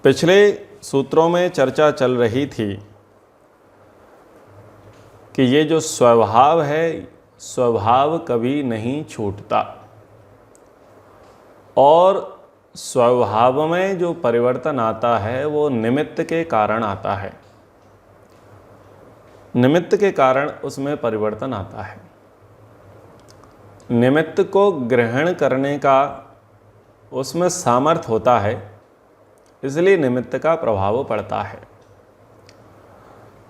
पिछले सूत्रों में चर्चा चल रही थी कि ये जो स्वभाव है, स्वभाव कभी नहीं छूटता और स्वभाव में जो परिवर्तन आता है वो निमित्त के कारण आता है। निमित्त के कारण उसमें परिवर्तन आता है। निमित्त को ग्रहण करने का उसमें सामर्थ्य होता है, इसलिए निमित्त का प्रभाव पड़ता है।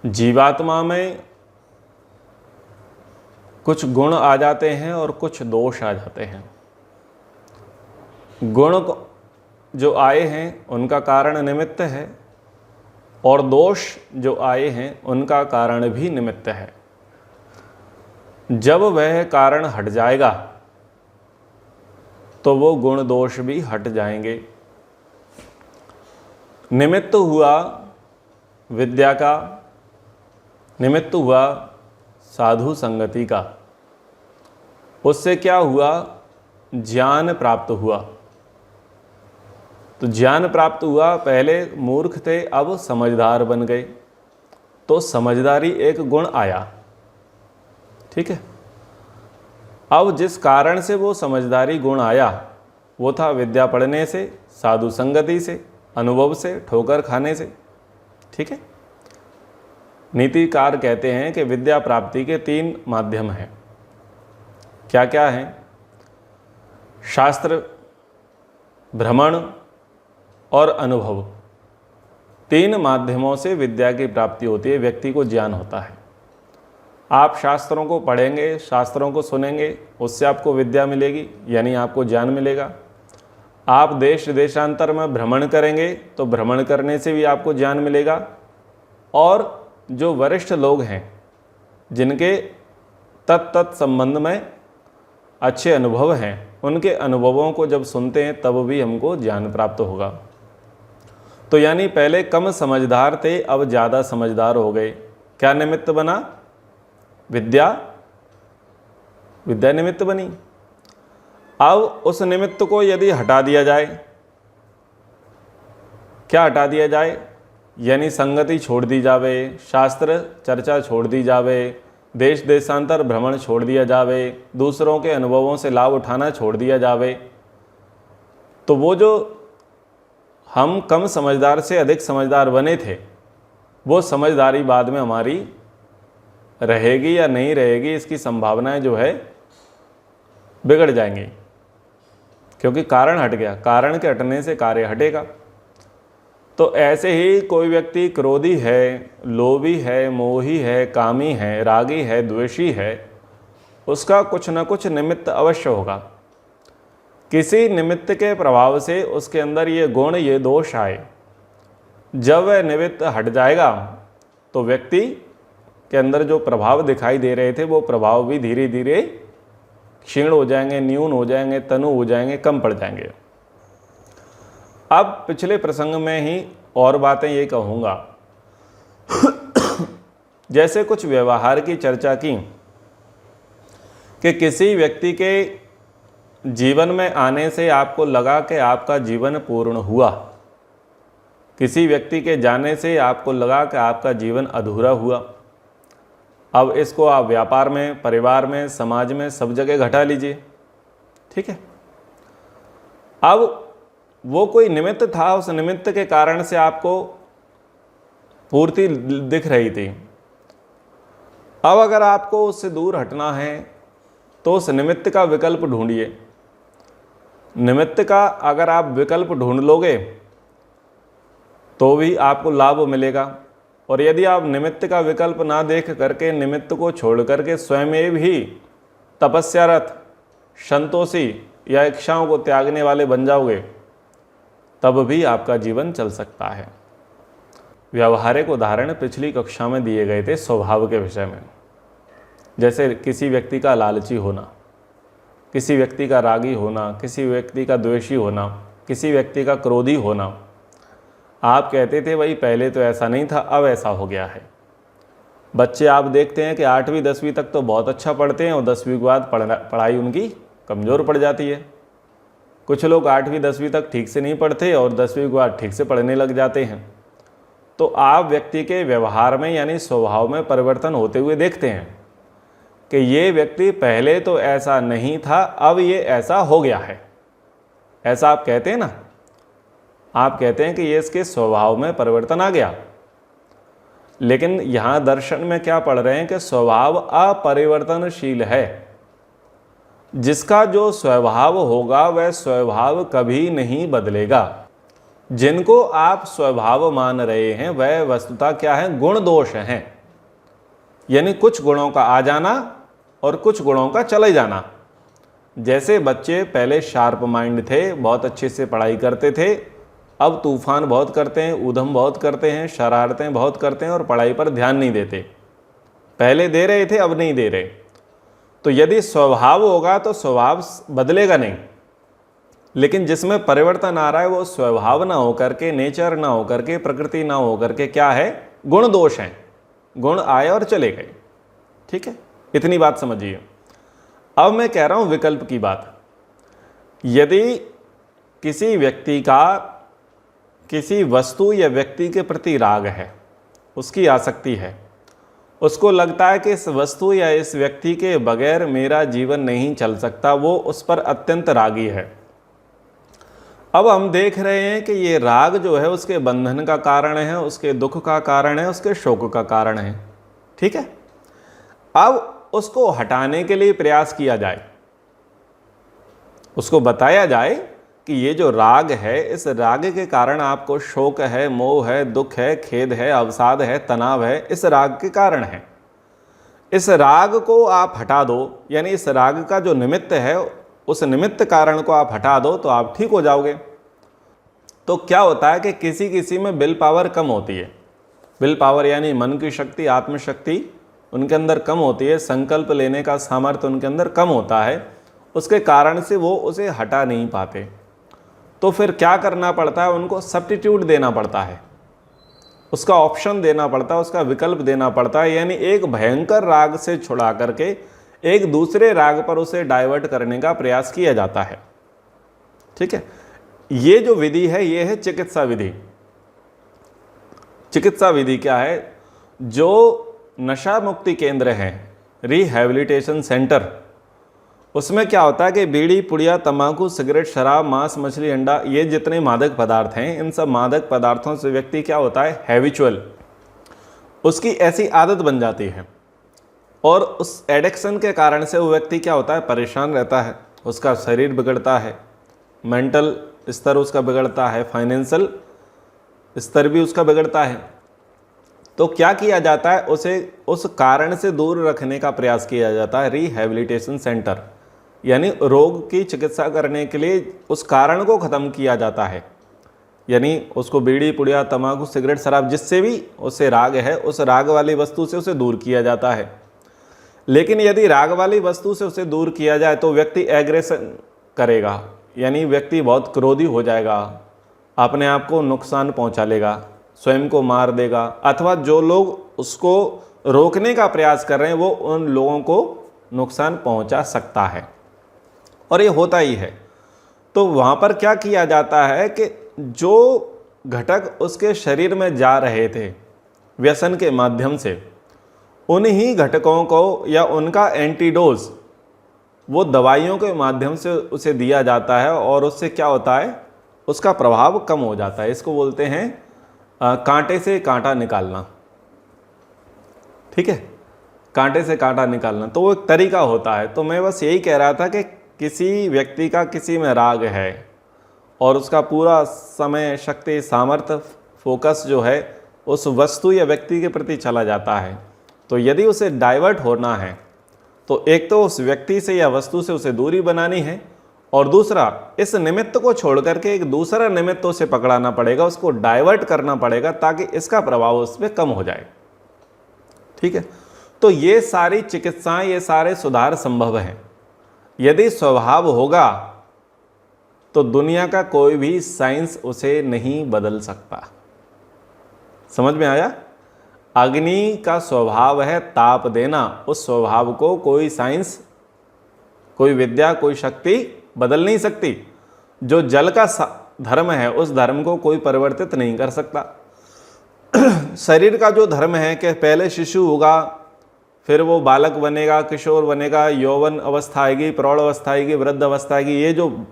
जीवात्मा में कुछ गुण आ जाते हैं और कुछ दोष आ जाते हैं। गुण जो आए हैं उनका कारण निमित्त है और दोष जो आए हैं उनका कारण भी निमित्त है। जब वह कारण हट जाएगा तो वो गुण दोष भी हट जाएंगे। निमित्त हुआ विद्या का, निमित्त हुआ साधु संगति का, उससे क्या हुआ? ज्ञान प्राप्त हुआ। तो ज्ञान प्राप्त हुआ, पहले मूर्ख थे अब समझदार बन गए, तो समझदारी एक गुण आया। ठीक है। अब जिस कारण से वो समझदारी गुण आया वो था विद्या पढ़ने से, साधु संगति से, अनुभव से, ठोकर खाने से। ठीक है। नीतिकार कहते हैं कि विद्या प्राप्ति के 3 माध्यम हैं। क्या क्या हैं? शास्त्र, भ्रमण और अनुभव। 3 माध्यमों से विद्या की प्राप्ति होती है, व्यक्ति को ज्ञान होता है। आप शास्त्रों को पढ़ेंगे, शास्त्रों को सुनेंगे, उससे आपको विद्या मिलेगी, यानी आपको ज्ञान मिलेगा। आप देश देशांतर में भ्रमण करेंगे तो भ्रमण करने से भी आपको ज्ञान मिलेगा। और जो वरिष्ठ लोग हैं जिनके तत्त संबंध में अच्छे अनुभव हैं, उनके अनुभवों को जब सुनते हैं तब भी हमको ज्ञान प्राप्त होगा। तो यानी पहले कम समझदार थे, अब ज़्यादा समझदार हो गए। क्या निमित्त बना? विद्या। विद्या निमित्त बनी। अब उस निमित्त को यदि हटा दिया जाए, क्या हटा दिया जाए? यानी संगति छोड़ दी जावे, शास्त्र चर्चा छोड़ दी जावे, देश देशांतर भ्रमण छोड़ दिया जावे, दूसरों के अनुभवों से लाभ उठाना छोड़ दिया जावे, तो वो जो हम कम समझदार से अधिक समझदार बने थे, वो समझदारी बाद में हमारी रहेगी या नहीं रहेगी, इसकी संभावनाएं जो है बिगड़ जाएंगी, क्योंकि कारण हट गया। कारण के हटने से कार्य हटेगा। तो ऐसे ही कोई व्यक्ति क्रोधी है, लोभी है, मोही है, कामी है, रागी है, द्वेषी है, उसका कुछ न कुछ निमित्त अवश्य होगा। किसी निमित्त के प्रभाव से उसके अंदर ये गुण, ये दोष आए। जब वह निमित्त हट जाएगा तो व्यक्ति के अंदर जो प्रभाव दिखाई दे रहे थे वो प्रभाव भी धीरे धीरे क्षीण हो जाएंगे, न्यून हो जाएंगे, तनु हो जाएंगे, कम पड़ जाएंगे। अब पिछले प्रसंग में ही और बातें ये कहूँगा। जैसे कुछ व्यवहार की चर्चा की कि किसी व्यक्ति के जीवन में आने से आपको लगा कि आपका जीवन पूर्ण हुआ, किसी व्यक्ति के जाने से आपको लगा कि आपका जीवन अधूरा हुआ। अब इसको आप व्यापार में, परिवार में, समाज में, सब जगह घटा लीजिए। ठीक है। अब वो कोई निमित्त था, उस निमित्त के कारण से आपको पूर्ति दिख रही थी। अब अगर आपको उससे दूर हटना है तो उस निमित्त का विकल्प ढूंढिए। निमित्त का अगर आप विकल्प ढूंढ लोगे तो भी आपको लाभ मिलेगा। और यदि आप निमित्त का विकल्प ना देख करके, निमित्त को छोड़ करके स्वयं ही तपस्यारत, संतोषी या इच्छाओं को त्यागने वाले बन जाओगे, तब भी आपका जीवन चल सकता है। व्यावहारिक उदाहरण पिछली कक्षा में दिए गए थे स्वभाव के विषय में। जैसे किसी व्यक्ति का लालची होना, किसी व्यक्ति का रागी होना, किसी व्यक्ति का द्वेषी होना, किसी व्यक्ति का क्रोधी होना। आप कहते थे भाई पहले तो ऐसा नहीं था, अब ऐसा हो गया है। बच्चे आप देखते हैं कि 8वीं 10वीं तक तो बहुत अच्छा पढ़ते हैं और 10वीं के बाद पढ़ाई उनकी कमज़ोर पड़ जाती है। कुछ लोग 8वीं 10वीं तक ठीक से नहीं पढ़ते और 10वीं के बाद ठीक से पढ़ने लग जाते हैं। तो आप व्यक्ति के व्यवहार में यानी स्वभाव में परिवर्तन होते हुए देखते हैं कि ये व्यक्ति पहले तो ऐसा नहीं था, अब ये ऐसा हो गया है। ऐसा आप कहते हैं ना, आप कहते हैं कि ये इसके स्वभाव में परिवर्तन आ गया। लेकिन यहाँ दर्शन में क्या पढ़ रहे हैं कि स्वभाव अपरिवर्तनशील है। जिसका जो स्वभाव होगा वह स्वभाव कभी नहीं बदलेगा। जिनको आप स्वभाव मान रहे हैं वह वस्तुतः क्या है, गुण दोष हैं। यानी कुछ गुणों का आ जाना और कुछ गुणों का चले जाना। जैसे बच्चे पहले शार्प माइंड थे, बहुत अच्छे से पढ़ाई करते थे, अब तूफान बहुत करते हैं, ऊधम बहुत करते हैं, शरारतें बहुत करते हैं और पढ़ाई पर ध्यान नहीं देते। पहले दे रहे थे, अब नहीं दे रहे। तो यदि स्वभाव होगा तो स्वभाव बदलेगा नहीं, लेकिन जिसमें परिवर्तन आ रहा है वो स्वभाव ना होकर के, नेचर ना होकर के, प्रकृति ना होकर के क्या है, गुण दोष हैं। गुण आए और चले गए। ठीक है, इतनी बात समझिए। अब मैं कह रहा हूं विकल्प की बात। यदि किसी व्यक्ति का किसी वस्तु या व्यक्ति के प्रति राग है, उसकी आसक्ति है, उसको लगता है कि इस वस्तु या इस व्यक्ति के बगैर मेरा जीवन नहीं चल सकता, वो उस पर अत्यंत रागी है। अब हम देख रहे हैं कि ये राग जो है उसके बंधन का कारण है, उसके दुख का कारण है, उसके शोक का कारण है। ठीक है, अब उसको हटाने के लिए प्रयास किया जाए, उसको बताया जाए कि ये जो राग है, इस राग के कारण आपको शोक है, मोह है, दुख है, खेद है, अवसाद है, तनाव है, इस राग के कारण है। इस राग को आप हटा दो, यानी इस राग का जो निमित्त है उस निमित्त कारण को आप हटा दो तो आप ठीक हो जाओगे। तो क्या होता है कि किसी किसी में विल पावर कम होती है। विल पावर यानी मन की शक्ति, आत्मशक्ति उनके अंदर कम होती है, संकल्प लेने का सामर्थ्य उनके अंदर कम होता है, उसके कारण से वो उसे हटा नहीं पाते। तो फिर क्या करना पड़ता है, उनको सब्स्टिट्यूट देना पड़ता है, उसका ऑप्शन देना पड़ता है, उसका विकल्प देना पड़ता है। यानी एक भयंकर राग से छुड़ा करके एक दूसरे राग पर उसे डाइवर्ट करने का प्रयास किया जाता है। ठीक है, ये जो विधि है ये है चिकित्सा विधि। चिकित्सा विधि क्या है, जो नशा मुक्ति केंद्र हैं, रिहैबिलिटेशन सेंटर, उसमें क्या होता है कि बीड़ी, पुड़िया, तंबाकू, सिगरेट, शराब, मांस, मछली, अंडा, ये जितने मादक पदार्थ हैं, इन सब मादक पदार्थों से व्यक्ति क्या होता है, हैबिचुअल, उसकी ऐसी आदत बन जाती है और उस एडिक्शन के कारण से वो व्यक्ति क्या होता है, परेशान रहता है, उसका शरीर बिगड़ता है, मेंटल स्तर उसका बिगड़ता है, फाइनेंशियल स्तर भी उसका बिगड़ता है। तो क्या किया जाता है, उसे उस कारण से दूर रखने का प्रयास किया जाता है, रिहैबिलिटेशन सेंटर, यानी रोग की चिकित्सा करने के लिए उस कारण को ख़त्म किया जाता है। यानी उसको बीड़ी, पुड़िया, तंबाकू, सिगरेट, शराब, जिससे भी उससे राग है, उस राग वाली वस्तु से उसे दूर किया जाता है। लेकिन यदि राग वाली वस्तु से उसे दूर किया जाए तो व्यक्ति एग्रेशन करेगा, यानी व्यक्ति बहुत क्रोधी हो जाएगा, अपने आप को नुकसान पहुंचा लेगा, स्वयं को मार देगा, अथवा जो लोग उसको रोकने का प्रयास कर रहे हैं वो उन लोगों को नुकसान पहुंचा सकता है, और ये होता ही है। तो वहाँ पर क्या किया जाता है कि जो घटक उसके शरीर में जा रहे थे व्यसन के माध्यम से, उन्हीं घटकों को या उनका एंटीडोज वो दवाइयों के माध्यम से उसे दिया जाता है, और उससे क्या होता है, उसका प्रभाव कम हो जाता है। इसको बोलते हैं कांटे से कांटा निकालना। ठीक है, कांटे से कांटा निकालना, तो वो एक तरीका होता है। तो मैं बस यही कह रहा था कि किसी व्यक्ति का किसी में राग है और उसका पूरा समय, शक्ति, सामर्थ्य, फोकस जो है उस वस्तु या व्यक्ति के प्रति चला जाता है, तो यदि उसे डाइवर्ट होना है तो एक तो उस व्यक्ति से या वस्तु से उसे दूरी बनानी है, और दूसरा इस निमित्त को छोड़ करके एक दूसरा निमित्त उसे पकड़ाना पड़ेगा, उसको डाइवर्ट करना पड़ेगा ताकि इसका प्रभाव उस पर कम हो जाए। ठीक है, तो ये सारी चिकित्साएं, ये सारे सुधार संभव हैं। यदि स्वभाव होगा तो दुनिया का कोई भी साइंस उसे नहीं बदल सकता। समझ में आया? अग्नि का स्वभाव है ताप देना, उस स्वभाव को कोई साइंस, कोई विद्या, कोई शक्ति बदल नहीं सकती। जो जल का धर्म है उस धर्म को कोई परिवर्तित नहीं कर सकता। शरीर का जो धर्म है कि पहले शिशु होगा, फिर वो बालक बनेगा, किशोर बनेगा, यौवन अवस्था आएगी, प्रौढ़ अवस्था आएगी, वृद्ध अवस्था आएगी, ये जो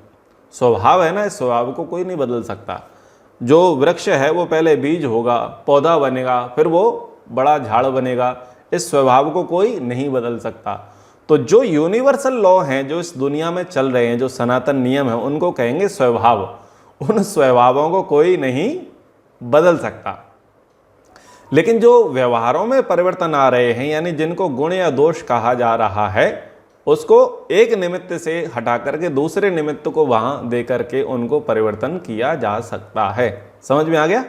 स्वभाव है ना, इस स्वभाव को कोई नहीं बदल सकता। जो वृक्ष है वो पहले बीज होगा, पौधा बनेगा, फिर वो बड़ा झाड़ बनेगा, इस स्वभाव को कोई नहीं बदल सकता। तो जो यूनिवर्सल लॉ हैं जो इस दुनिया में चल रहे हैं, जो सनातन नियम है, उनको कहेंगे स्वभाव। उन स्वभावों को कोई नहीं बदल सकता। लेकिन जो व्यवहारों में परिवर्तन आ रहे हैं, यानी जिनको गुण या दोष कहा जा रहा है, उसको एक निमित्त से हटा करके दूसरे निमित्त को वहां दे करके उनको परिवर्तन किया जा सकता है। समझ में आ गया?